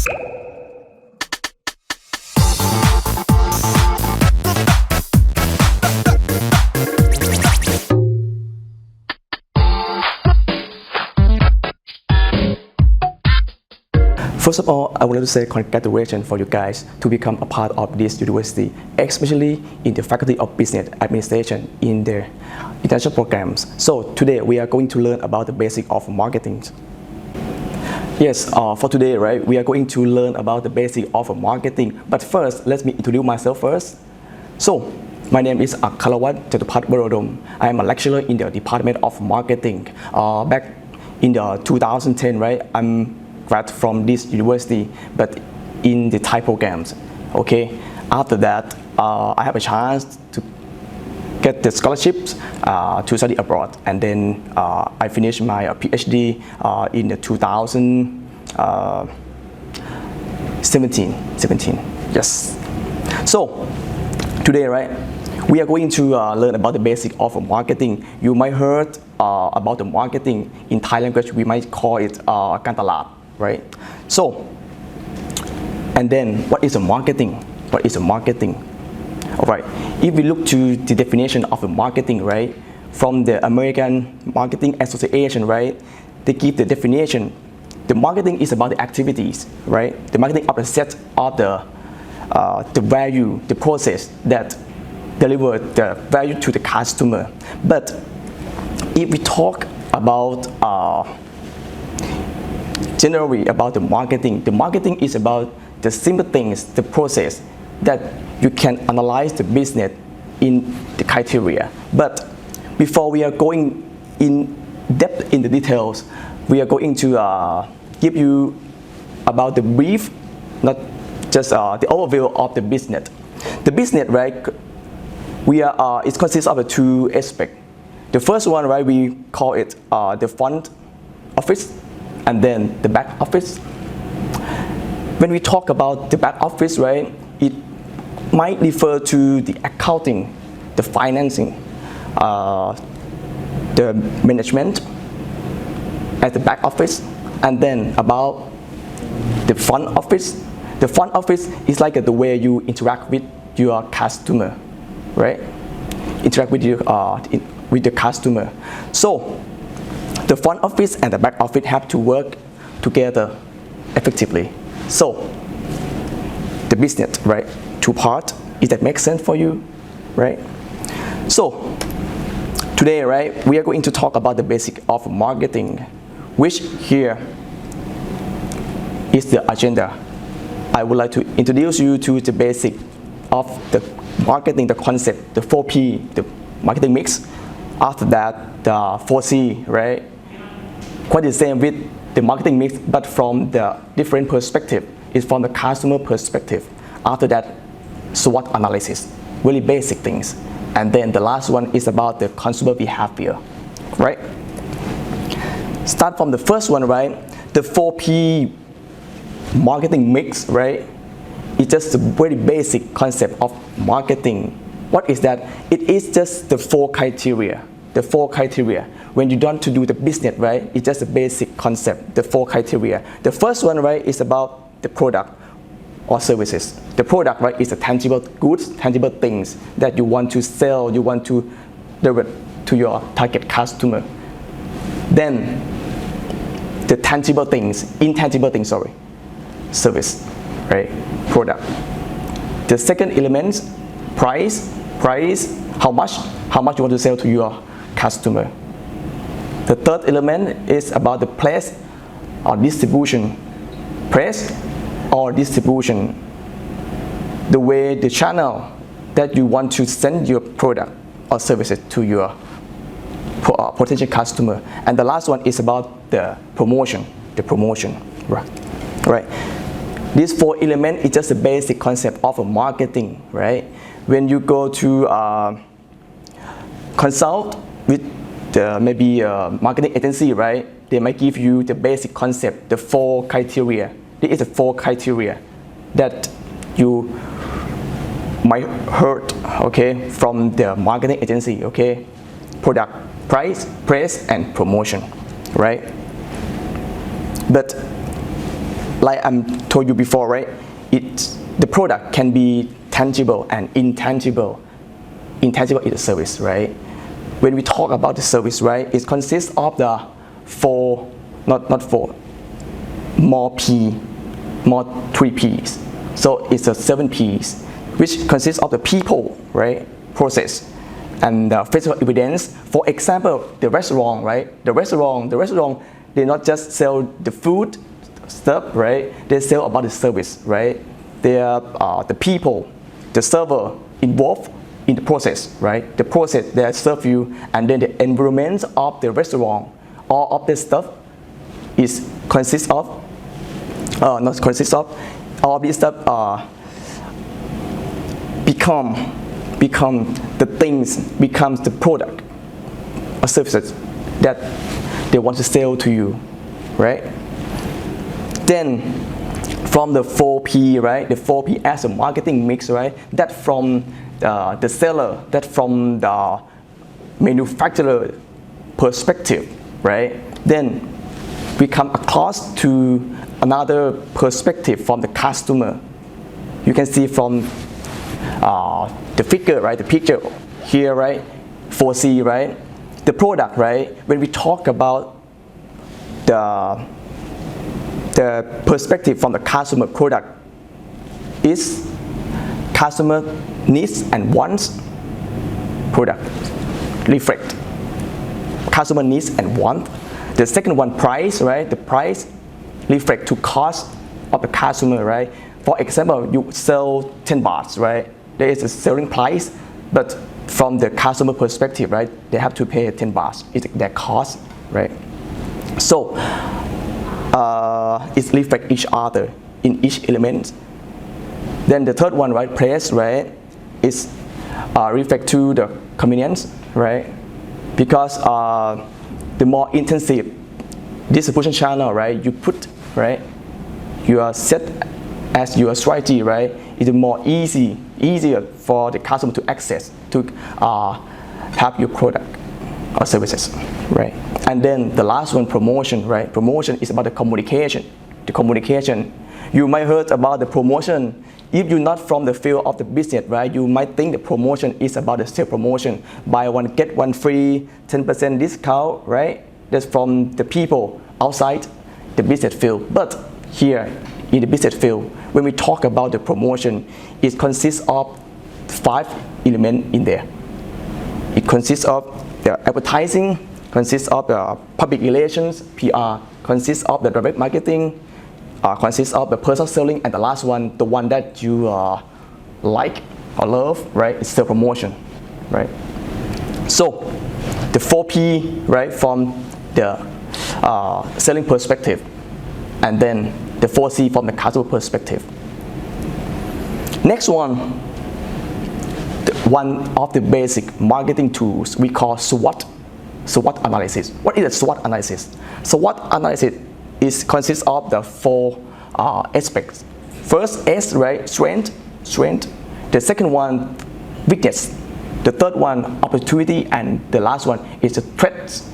First of all, I would like to say congratulations for you guys to become a part of this university, especially in the Faculty of Business Administration in the international programs. So today we are going to learn about the basic of marketing. Yes, for today, right, we are going to learn about the basic of marketing. But first, let me introduce myself first. So, my name is Akhalawat Jatupat Borodom. I am a lecturer in the Department of Marketing. Back in the 2010, right, I'm grad from this university, but in the Thai programs. Okay. After that, I have a chance to get the scholarships to study abroad, and then I finished my PhD in the 2017. Yes. So today, right, we are going to learn about the basic of marketing. You might heard about the marketing in Thai language. We might call it Kantalat, right? So, and then what is a marketing? What is a marketing? All right. If we look to the definition of a marketing, right, from the American Marketing Association, right, they give the definition. The marketing is about the activities, right? The marketing of the set of the value, the process that deliver the value to the customer. But if we talk about generally about the marketing is about the simple things, the process that you can analyze the business in the criteria. But before we are going in depth in the details, we are going to give you about the brief, not just the overview of the business. The business, right, it consists of two aspects. The first one, right, we call it the front office, and then the back office. When we talk about the back office, right, it might refer to the accounting, the financing, the management at the back office, and then about the front office. The front office is like the way you interact with your customer, right? Interact with the customer. So the front office and the back office have to work together effectively. So the business, right, two parts. Is that make sense for you, right? So today, right, we are going to talk about the basic of marketing, which here is the agenda. I would like to introduce you to the basic of the marketing, the concept, the 4P, the marketing mix. After that, the 4C, right? Quite the same with the marketing mix, but from the different perspective. It's from the customer perspective. After that, SWOT analysis, really basic things. And then the last one is about the consumer behavior, right? Start from the first one, right? The 4P marketing mix, right? It's just a very basic concept of marketing. What is that? It is just the four criteria. The four criteria. When you don't do the business, right? It's just a basic concept, the four criteria. The first one, right, is about the product or services. The product, right, is the tangible goods, tangible things that you want to sell, you want to deliver to your target customer. Then the tangible things, intangible things, sorry, service, right, product. The second element, price, how much you want to sell to your customer. The third element is about the place or distribution. Place or distribution, the way, the channel that you want to send your product or services to your potential customer. And the last one is about the promotion, right? These four elements is just a basic concept of a marketing, right? When you go to consult with maybe a marketing agency, right? They might give you the basic concept, the four criteria. This is the four criteria that you might heard, okay, from the marketing agency, okay? Product, price, place, and promotion, right? But like I told you before, right? The product can be tangible and intangible. Intangible is the service, right? When we talk about the service, right, it consists of the more 3 P's. So it's a 7 P's, which consists of the people, right, process, and the physical evidence. For example, the restaurant, right? The restaurant, they not just sell the food stuff, right? They sell about the service, right? They are the people, the server involved in the process, right? The process they serve you, and then the environment of the restaurant, all of this stuff is consists of, not consists of, all of this stuff become the things, becomes the product or services that they want to sell to you, right? Then from the 4P, right? The 4P as a marketing mix, right? That from the seller, that from the manufacturer perspective, right? Then we come across to another perspective from the customer. You can see from the figure, right? The picture here, right? 4C, right? The product, right? When we talk about the perspective from the customer, product is customer needs and wants. Product reflect customer needs and want. The second one, price, right? The price reflect to cost of the customer, right? For example, you sell 10 baht, right? There is a selling price, but from the customer perspective, right? They have to pay 10 baht. It's their cost, right? So it reflect each other in each element. Then the third one, right? Price, right? Is reflect to the convenience, right? Because the more intensive distribution channel, right? You put, right? You are set as your strategy, right? It's more easier for the customer to access, to have your product or services, right? And then the last one, promotion, right? Promotion is about the communication. The communication, you might heard about the promotion. If you're not from the field of the business, right, you might think the promotion is about the sales promotion. Buy one, get one free, 10% discount, right? That's from the people outside the business field. But here in the business field, when we talk about the promotion, it consists of 5 elements in there. It consists of the advertising, consists of the public relations, PR, consists of the direct marketing, consists of the personal selling, and the last one, the one that you like or love, right, is the promotion, right? So the 4P, right, from the selling perspective, and then the 4C from the customer perspective. Next one of the basic marketing tools we call SWOT analysis. What is a SWOT analysis? SWOT analysis consists of the 4 aspects. First, S, right, strength. The second one, weakness. The third one, opportunity, and the last one is the threats.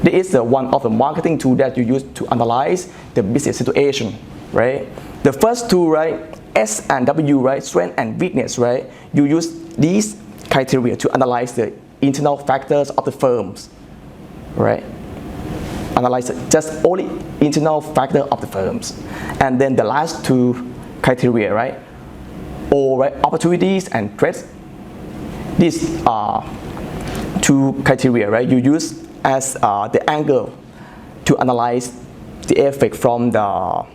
This is the one of the marketing tool that you use to analyze the business situation, right? The first two, right, S and W, right, strength and weakness, right? You use these criteria to analyze the internal factors of the firms, right? Analyze just only internal factor of the firms. And then the last 2 criteria, right? O, right, opportunities and threats. These are 2 criteria, right? You use as the angle to analyze the effect from the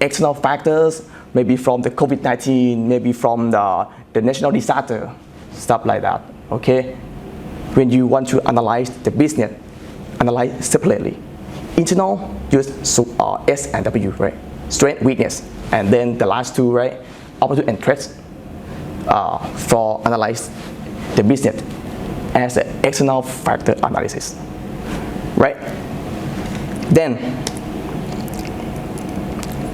external factors, maybe from the COVID-19, maybe from the national disaster, stuff like that, okay? When you want to analyze the business, analyze separately. Internal, use S and W, right? Strength, weakness, and then the last 2, right? Opportunity and threats for analyze the business as an external factor analysis, right? Then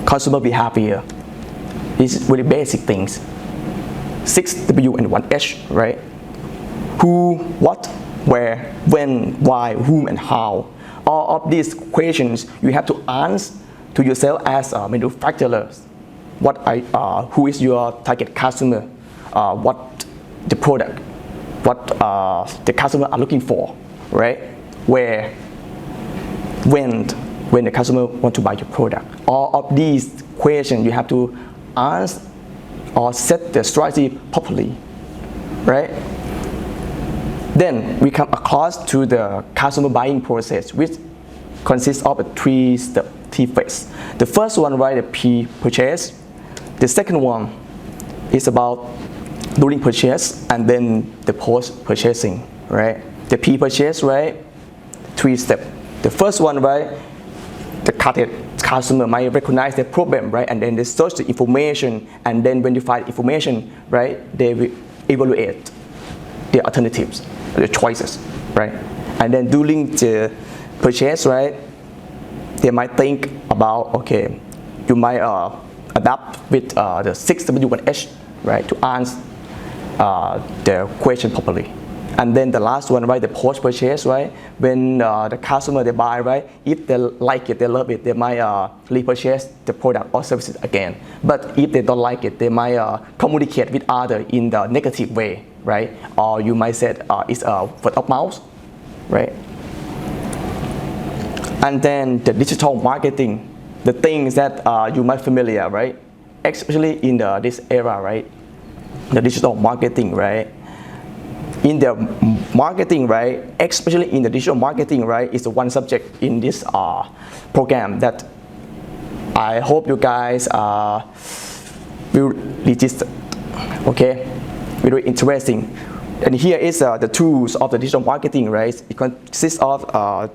consumer behavior. These really basic things. 6W and 1H, right? Who, what, where, when, why, whom, and how. All of these questions you have to answer to yourself as a manufacturer. Who is your target customer? What the product? What the customer are looking for, right? Where, when the customer want to buy your product. All of these questions you have to ask or set the strategy properly, right? Then we come across to the customer buying process, which consists of a three phase. The first one, right, the pre-purchase. The second one is about during purchase, and then the post-purchasing, right? The pre-purchase, right, 3 steps. The first one, right, the customer might recognize the problem, right, and then they search the information, and then when you find information, right, they will evaluate the alternatives, the choices, right? And then during the purchase, right, they might think about, okay, you might adapt with the 6W1H, right, to answer the question properly. And then the last one, right, the post-purchase, right, when the customer they buy, right, if they like it, they love it, they might repurchase the product or services again. But if they don't like it, they might communicate with others in the negative way, right? Or you might say it's word of mouth, right? And then the digital marketing, the things that you might familiar, right? Especially in this era, right? The digital marketing, right? In the marketing, right? Especially in the digital marketing, right? Is the one subject in this program that I hope you guys will register. Okay, very interesting. And here is the tools of the digital marketing, right? It consists of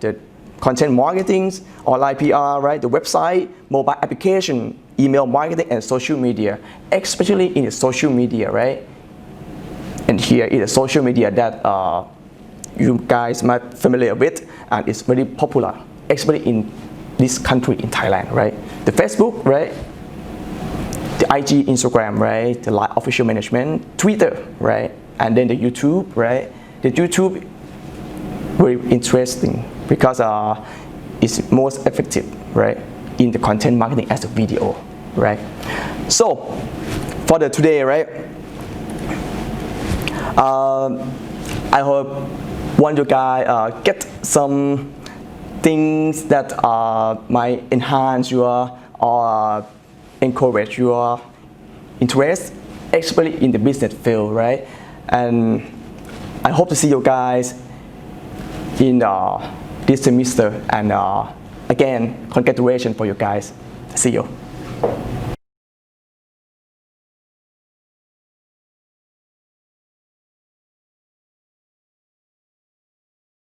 the content marketing, online PR, right? The website, mobile application, email marketing, and social media. Especially in the social media, right? And here is the social media that you guys might be familiar with, and it's very popular, especially in this country, in Thailand, right? The Facebook, right? The IG, Instagram, right? The Line official management, Twitter, right? And then the YouTube, right? The YouTube, very interesting because it's most effective, right? In the content marketing as a video, right? So for the today, right? I hope want you guys get some things that might enhance your or encourage your interest, especially in the business field, right? And I hope to see you guys in this semester. And again, congratulations for you guys. See you.